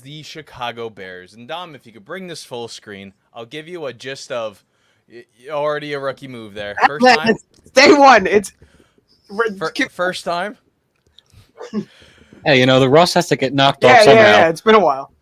the Chicago Bears. And Dom, if you could bring this full screen, I'll give you a gist of already a rookie move there. First time? Day one. It's first time? Hey, the rust has to get knocked off somehow. Yeah. It's been a while.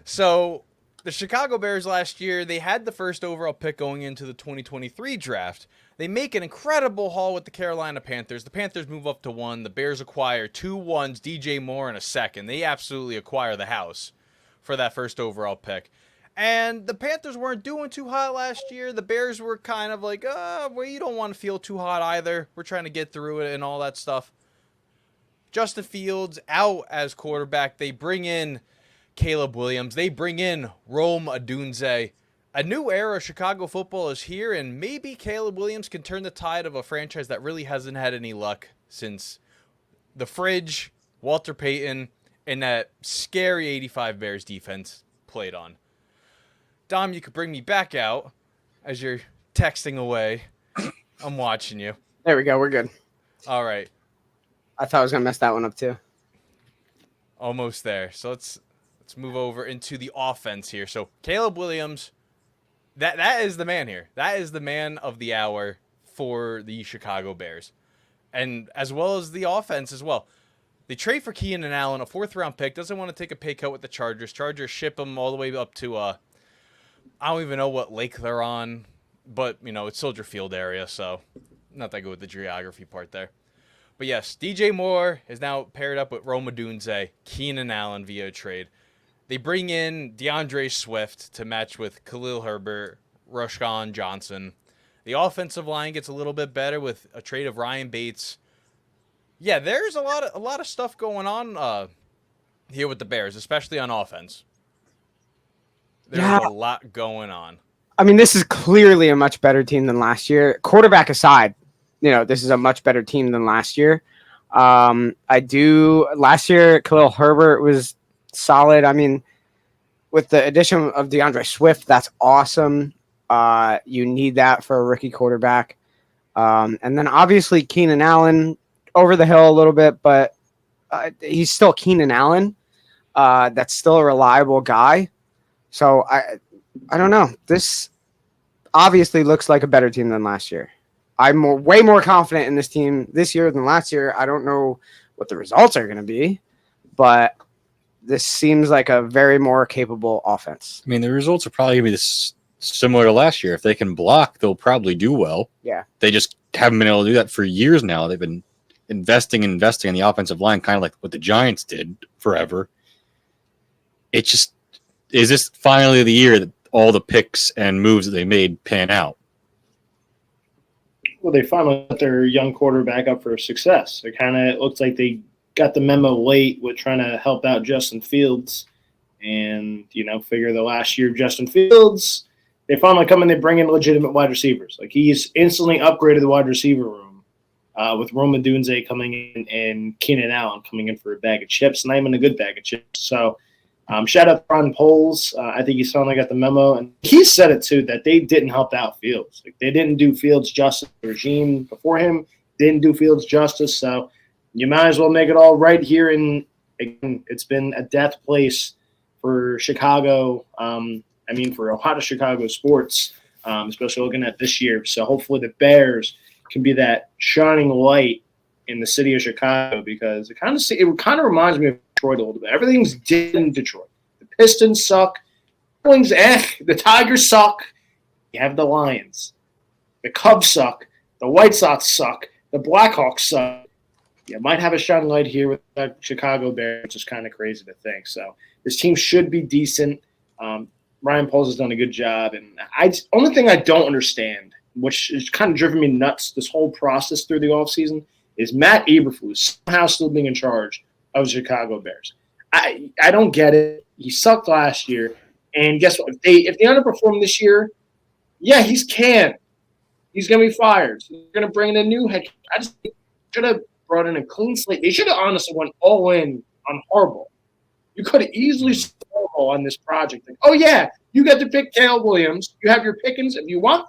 So the Chicago Bears last year, they had the first overall pick going into the 2023 draft. They make an incredible haul with the Carolina Panthers. The Panthers move up to 1. The Bears acquire 2 1s, DJ Moore, and a second. They absolutely acquire the house for that first overall pick. And the Panthers weren't doing too hot last year. The Bears were kind of like, well, you don't want to feel too hot either. We're trying to get through it and all that stuff. Justin Fields out as quarterback. They bring in Caleb Williams. They bring in Rome Odunze. A new era of Chicago football is here, and maybe Caleb Williams can turn the tide of a franchise that really hasn't had any luck since the Fridge, Walter Payton, and that scary 85 Bears defense played on. Dom, you could bring me back out as you're texting away. I'm watching you. There we go. We're good. All right. I thought I was going to mess that one up too. Almost there. So let's move over into the offense here. So Caleb Williams, that is the man here. That is the man of the hour for the Chicago Bears. And as well as the offense as well. They trade for Keenan Allen, a 4th-round pick. Doesn't want to take a pay cut with the Chargers. Chargers ship him all the way up to, I don't even know what lake they're on. But, it's Soldier Field area, so not that good with the geography part there. But yes, DJ Moore is now paired up with Rome Odunze, Keenan Allen via trade. They bring in DeAndre Swift to match with Khalil Herbert, Roschon Johnson. The offensive line gets a little bit better with a trade of Ryan Bates. Yeah, there's a lot of stuff going on here with the Bears, especially on offense. There's a lot going on. I mean, this is clearly a much better team than last year. Quarterback aside, this is a much better team than last year. Last year, Khalil Herbert was solid. I mean, with the addition of DeAndre Swift, that's awesome. You need that for a rookie quarterback. And then obviously Keenan Allen, over the hill a little bit, but he's still Keenan Allen. That's still a reliable guy. So I don't know. This obviously looks like a better team than last year. I'm way more confident in this team this year than last year. I don't know what the results are going to be, but this seems like a very more capable offense. I mean, the results are probably going to be similar to last year. If they can block, they'll probably do well. Yeah. They just haven't been able to do that for years now. They've been investing in the offensive line, kind of like what the Giants did forever. It just, is this finally the year that all the picks and moves that they made pan out? Well, they finally got their young quarterback up for success. It looks like they got the memo late with trying to help out Justin Fields. And, figure the last year of Justin Fields, they finally come in, they bring in legitimate wide receivers. Like, he's instantly upgraded the wide receiver room with Rome Odunze coming in and Keenan Allen coming in for a bag of chips, not even a good bag of chips. So, shout out to Ron Poles. I think he's finally got the memo. And he said it, too, that they didn't help out Fields. Like, they didn't do Fields justice. The regime before him didn't do Fields justice. So you might as well make it all right here. And it's been a death place for Chicago. For a lot of Chicago sports, especially looking at this year. So hopefully the Bears can be that shining light in the city of Chicago, because it kind of reminds me of Detroit a little bit. Everything's dead in Detroit. The Pistons suck. The Tigers suck. You have the Lions. The Cubs suck. The White Sox suck. The Blackhawks suck. You might have a shining light here with the Chicago Bears, which is kind of crazy to think. So this team should be decent. Ryan Poles has done a good job. And only thing I don't understand, which is kind of driven me nuts this whole process through the offseason, is Matt Eberflus somehow still being in charge of the Chicago Bears. I don't get it. He sucked last year. And guess what? If they underperform this year, yeah, he's canned. He's going to be fired. So they're going to bring in a new head coach. I just should have brought in a clean slate. They should have honestly went all in on Harbaugh. You could have easily Harbaugh on this project. Like, oh, yeah, you get to pick Caleb Williams. You have your pickings. If you want,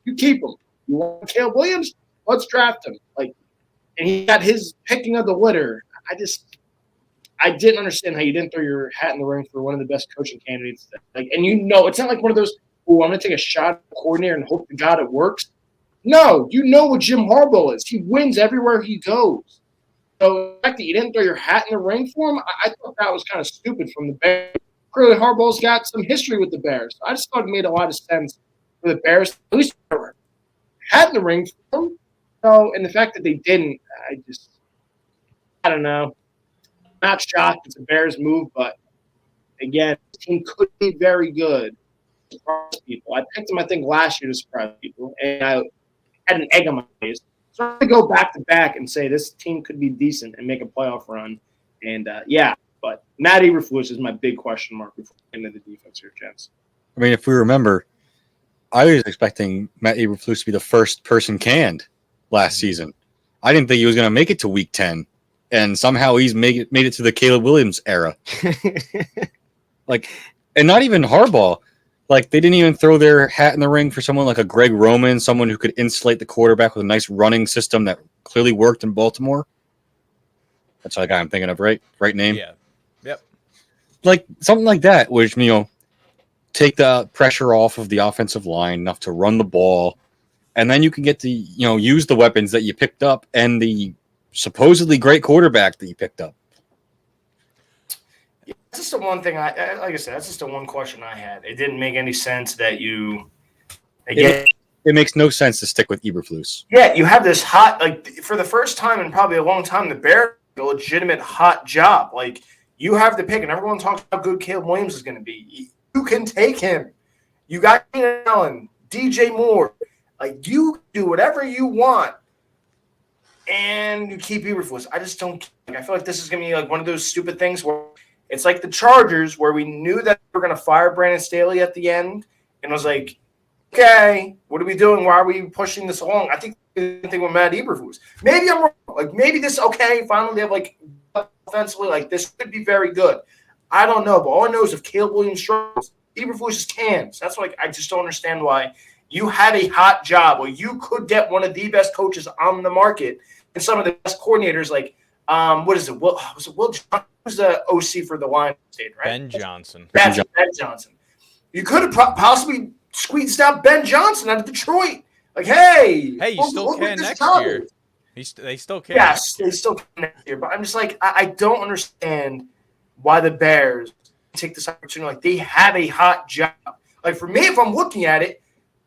you keep him. You want Caleb Williams? Let's draft him. And he got his picking of the litter. I didn't understand how you didn't throw your hat in the ring for one of the best coaching candidates. Like, and you know, it's not like one of those, oh, I'm going to take a shot at the coordinator and hope to God it works. No, you know what Jim Harbaugh is. He wins everywhere he goes. So the fact that you didn't throw your hat in the ring for him, I thought that was kind of stupid from the Bears. Clearly, Harbaugh's got some history with the Bears. I just thought it made a lot of sense for the Bears to at least throw their hat in the ring for him. So, and the fact that they didn't, I don't know. Not shocked it's a Bears move, but again, the team could be very good. Surprise people. I picked them, I think, last year to surprise people, and I had an egg on my face. So I'm going to go back to back and say this team could be decent and make a playoff run. And, but Matt Eberflus is my big question mark before getting into the defense here, gents. I mean, if we remember, I was expecting Matt Eberflus to be the first person canned last season. I didn't think he was going to make it to Week 10, and somehow he's made it to the Caleb Williams era. And not even Harbaugh. Like, they didn't even throw their hat in the ring for someone like a Greg Roman, someone who could insulate the quarterback with a nice running system that clearly worked in Baltimore. That's the guy I'm thinking of, right? Right name? Yeah. Yep. Like, something like that, which, take the pressure off of the offensive line enough to run the ball, and then you can get to, use the weapons that you picked up and the supposedly great quarterback that you picked up. That's just the one thing like I said, that's just the one question I had. It didn't make any sense that It makes no sense to stick with Eberflus. Yeah, you have this hot, for the first time in probably a long time, the Bears have a legitimate hot job. Like, you have the pick, and everyone talks about how good Caleb Williams is going to be. You can take him. You got Keenan Allen, DJ Moore. Like, you do whatever you want, and you keep Eberflus. I just don't. I feel like this is going to be like one of those stupid things where it's like the Chargers, where we knew that we were going to fire Brandon Staley at the end, and it was like, okay, what are we doing? Why are we pushing this along? I think the same thing with Matt Eberflus. Maybe I'm wrong. Like, maybe this, okay, finally they have, offensively, this could be very good. I don't know, but all I know is if Caleb Williams struggles, Eberflus just cans. That's I just don't understand why you have a hot job where you could get one of the best coaches on the market and some of the best coordinators, what is it? Was it Will Johnson? Who's the OC for the Lions State, right? Ben Johnson. Ben Johnson. You could have possibly squeezed out Ben Johnson out of Detroit. Like, hey, you still can next year. They still can. Yes, they still can next year. But I'm just I don't understand why the Bears take this opportunity. Like, they have a hot job. Like, for me, if I'm looking at it,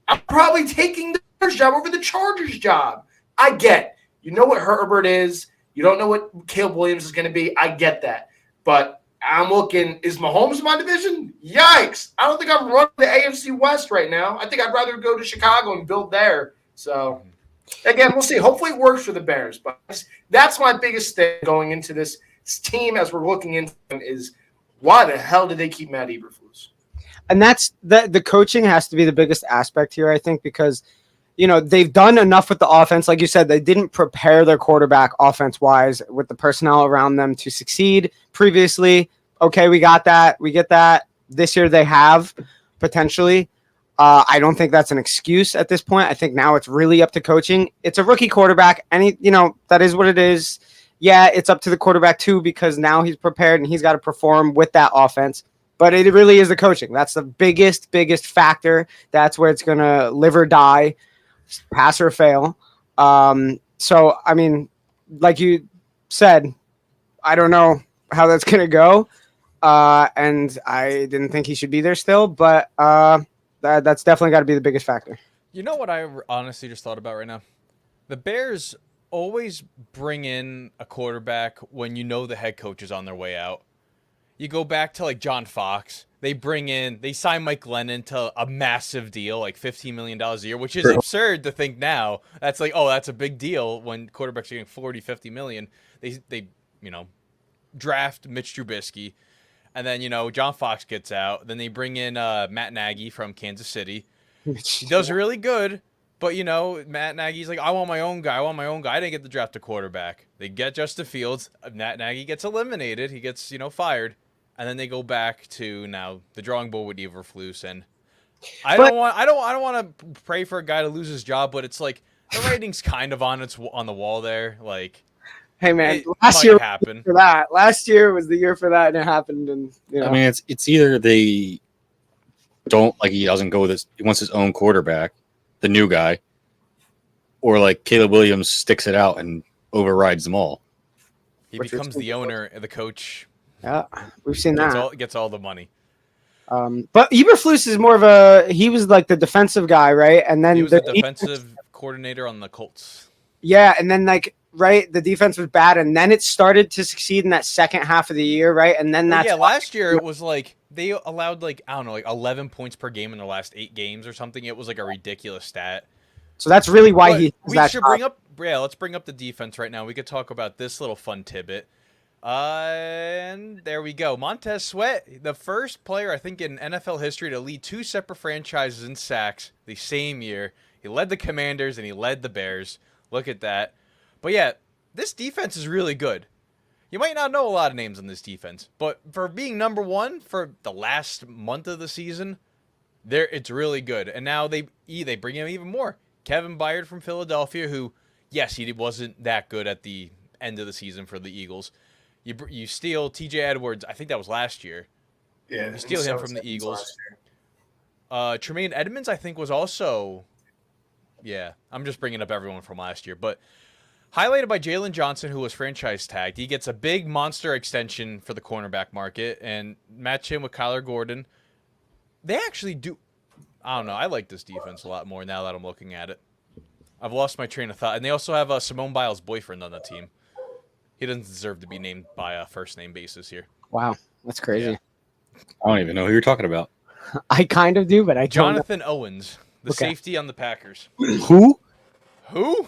I'm probably taking the Bears job over the Chargers job. I get, you know what Herbert is. You don't know what Caleb Williams is going to be. I get that. But I'm looking, is Mahomes in my division? Yikes. I don't think I'm running the AFC West right now. I think I'd rather go to Chicago and build there. So, again, we'll see. Hopefully it works for the Bears. But that's my biggest thing going into this team as we're looking into them is why the hell did they keep Matt Eberflus? And that's the coaching has to be the biggest aspect here, I think, because they've done enough with the offense. Like you said, they didn't prepare their quarterback offense-wise with the personnel around them to succeed previously. Okay, we got that. We get that. This year they have, potentially. I don't think that's an excuse at this point. I think now it's really up to coaching. It's a rookie quarterback, and that is what it is. Yeah, it's up to the quarterback too because now he's prepared and he's got to perform with that offense. But it really is the coaching. That's the biggest factor. That's where it's going to live or die, pass or fail. So, I mean, like you said, I don't know how that's going to go. And I didn't think he should be there still, but that's definitely got to be the biggest factor. You know what I honestly just thought about right now? The Bears always bring in a quarterback when the head coach is on their way out. You go back to John Fox. They sign Mike Glennon to a massive deal, $15 million a year, which is absurd to think now. That's that's a big deal when quarterbacks are getting 40, 50 million. They draft Mitch Trubisky. And then, John Fox gets out. Then they bring in Matt Nagy from Kansas City. He does really good. But, Matt Nagy's I want my own guy. I didn't get to draft a quarterback. They get Justin Fields. Matt Nagy gets eliminated. He gets, fired. And then they go back to now the drawing board with Eberflus. And I don't want to pray for a guy to lose his job, but it's the writing's kind of on the wall there. Hey man, It last might year happen. for that. Last year was the year for that, and it happened. And I mean, it's either they don't like he doesn't go with this. He wants his own quarterback, the new guy, or like Caleb Williams sticks it out and overrides them all. He Which becomes was- the owner, the coach yeah, we've seen gets that. gets all the money. But Eberflus is more of a. He was like the defensive guy, right? And then He was the defensive coordinator on the Colts. Yeah, and then like right, the defense was bad, and then it started to succeed in that second half of the year, right? And then Well, that's yeah, last year it was like they allowed like I don't know, like 11 points per game in their last 8 games or something. It was like a ridiculous stat. so that's really why But he. we should bring up. Yeah, let's bring up the defense right now. We could talk about this little fun tidbit. And there we go. Montez Sweat, the first player I think in NFL history to lead 2 separate franchises in sacks the same year. He led the Commanders and he led the Bears. Look at that. But yeah, this defense is really good. You might not know a lot of names on this defense, but for being number 1 for the last month of the season, it's really good. And now they bring in even more. Kevin Byard from Philadelphia, who, yes, he wasn't that good at the end of the season for the Eagles. You steal T.J. Edwards. I think that was last year. Yeah, You steal him from the Eagles. Tremaine Edmonds, I think, was also. Yeah, I'm just bringing up everyone from last year, but highlighted by Jalen Johnson, who was franchise tagged. He gets a big monster extension for the cornerback market and match him with Kyler Gordon. They actually do. I don't know. I like this defense a lot more now that I'm looking at it. I've lost my train of thought, and they also have Simone Biles' boyfriend on the team. He doesn't deserve to be named by a first name basis here. Wow, that's crazy. Yeah. I don't even know who you're talking about. I kind of do, but I don't. Jonathan Owens, the Okay. safety on the Packers. Who? Who?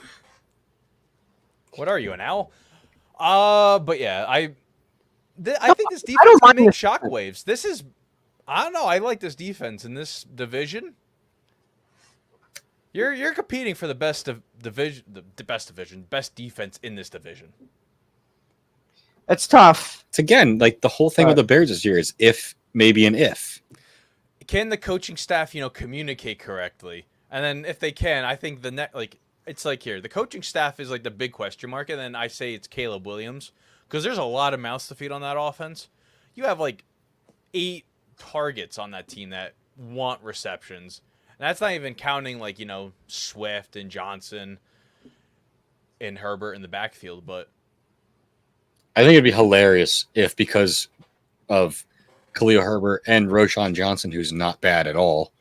What are you, an owl? But yeah, I think this defense don't can mind make this shockwaves. This is, I don't know. I like this defense in this division. You're competing for the best of division, the best division, best defense in this division. It's tough. It's again like the whole thing with the Bears this year is if, maybe an if. Can the coaching staff, communicate correctly? And then if they can, I think it's like here, the coaching staff is like the big question mark, and then I say it's Caleb Williams because there's a lot of mouths to feed on that offense. You have like 8 targets on that team that want receptions, and that's not even counting like Swift and Johnson and Herbert in the backfield. But I think it'd be hilarious if because of Khalil Herbert and Roshan Johnson, who's not bad at all,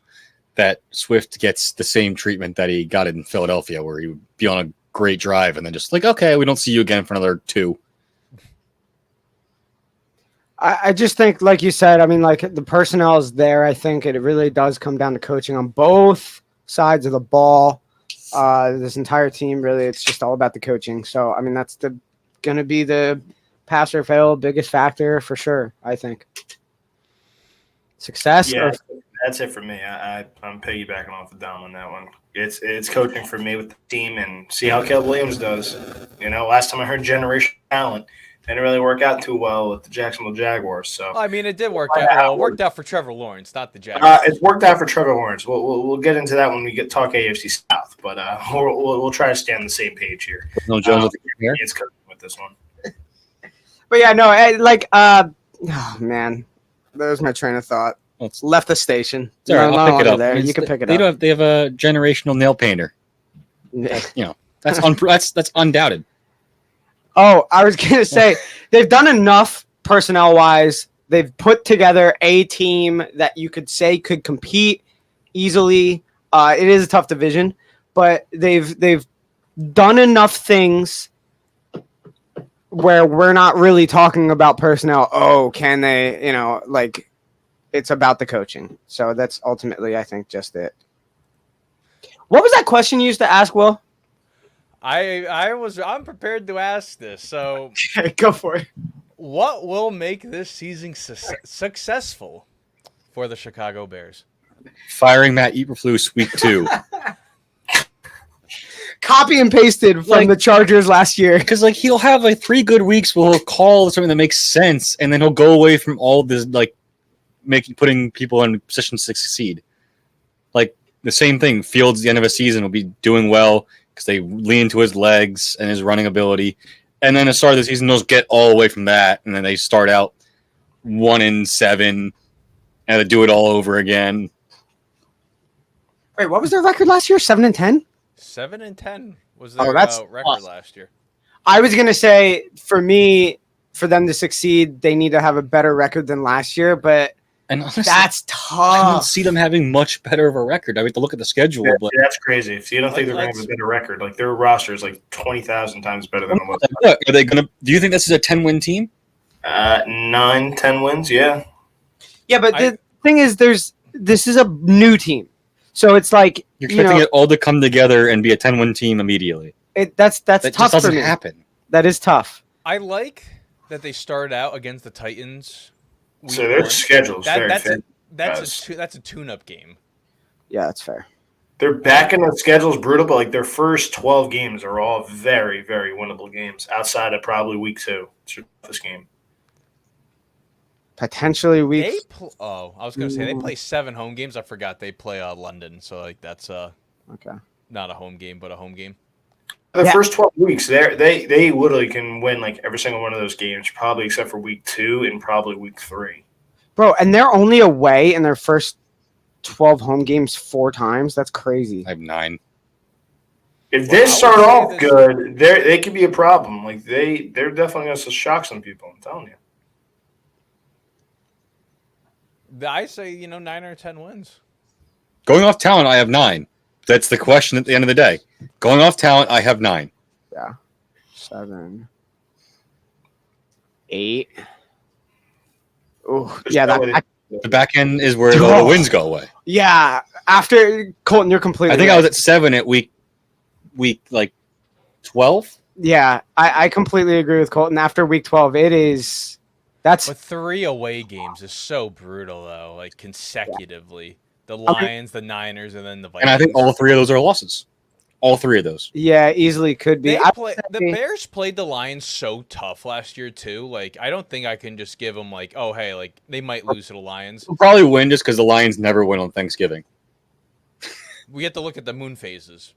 that Swift gets the same treatment that he got in Philadelphia, where he would be on a great drive and then just like, okay, we don't see you again for another 2. I just think, like you said, I mean, like the personnel is there. I think it really does come down to coaching on both sides of the ball. This entire team, really, it's just all about the coaching. So, I mean, that's going to be the pass or fail biggest factor for sure, I think. Success? Yeah, that's it for me. I'm piggybacking off of Dom on that one. It's coaching for me with the team and see how Caleb Williams does. Last time I heard generational talent, didn't really work out too well with the Jacksonville Jaguars. So I mean, it did work out. Well, it worked out for Trevor Lawrence, not the Jaguars. it's worked out for Trevor Lawrence. We'll get into that when we talk AFC South, but we'll try to stay on the same page here. No Jones with the here. It's coaching with this one. But yeah, no, oh man, there's my train of thought. It's Left the station. all right, No, I'll pick it no, up. there. It's- You can pick it they up. They have a generational nail painter. That's undoubted. Oh, I was going to say, they've done enough personnel-wise. They've put together a team that you could say could compete easily. It is a tough division, but they've done enough things where we're not really talking about personnel. Oh, can they, it's about the coaching. So that's ultimately, I think, just it. What was that question you used to ask, Will? I'm prepared to ask this. So, Go for it. what will make this season successful for the Chicago Bears? Firing Matt Eberflus week 2. Copy and pasted from the Chargers last year. Because he'll have 3 good weeks where he'll call something that makes sense, and then he'll go away from all this putting people in positions to succeed. The same thing. Fields at the end of a season will be doing well because they lean to his legs and his running ability. And then at the start of the season, they'll get all away from that, and then they start out 1-7, and they do it all over again. Wait, what was their record last year? 7-10. 7-10 was Oh, their that's record awesome. last year. I was gonna say for me, for them to succeed, they need to have a better record than last year, but And honestly, that's I don't tough. see them having much better of a record. I mean, to look at the schedule, but That's crazy. If you don't think they're going to Let's- have a better record, like their roster is like 20,000 times better than it was. look, are they gonna? Do you think this is a 10-win team? 9-10 wins, yeah. Yeah, but I- the thing is, this is a new team, so it's like You're expecting know, it all to come together and be a 10-win team immediately. that's That tough just for doesn't me. happen. That is tough. I like that they started out against the Titans. So week their one. schedule is very That's fair. that's a tune-up game. Yeah, that's fair. Their back end of the schedule is brutal, but like their first 12 games are all very, very winnable games outside of probably week 2. It's your toughest game. Potentially weak. I was gonna say they play 7 home games. I forgot they play London, so like that's Okay. not a home game, but a home game. The Yeah. first 12 weeks, they literally can win like every single one of those games, probably except for week 2 and probably week 3. Bro, and they're only away in their first 12 home games 4 times. That's crazy. I have 9. If Well, they I would start say off this- good, they could be a problem. Like they're definitely going to shock some people. I'm telling you. I say 9 or 10 wins. Going off talent, I have 9. That's the question at the end of the day. Going off talent, I have 9. 7, 8. Oh, There's yeah, no way that, The back end is where all the wins go away. yeah. After Colton, you're completely. I think right. I was at 7 at week like 12. Yeah, I completely agree with Colton. After week 12, it is. That's But 3 away games is so brutal though, like consecutively. The Lions, the Niners, and then the Vikings. And I think all 3 of those are losses. All 3 of those. yeah, easily could be. The Bears played the Lions so tough last year too. Like I don't think I can just give them like, oh hey, like they might lose to the Lions. We'll probably win just because the Lions never win on Thanksgiving. We have to look at the moon phases.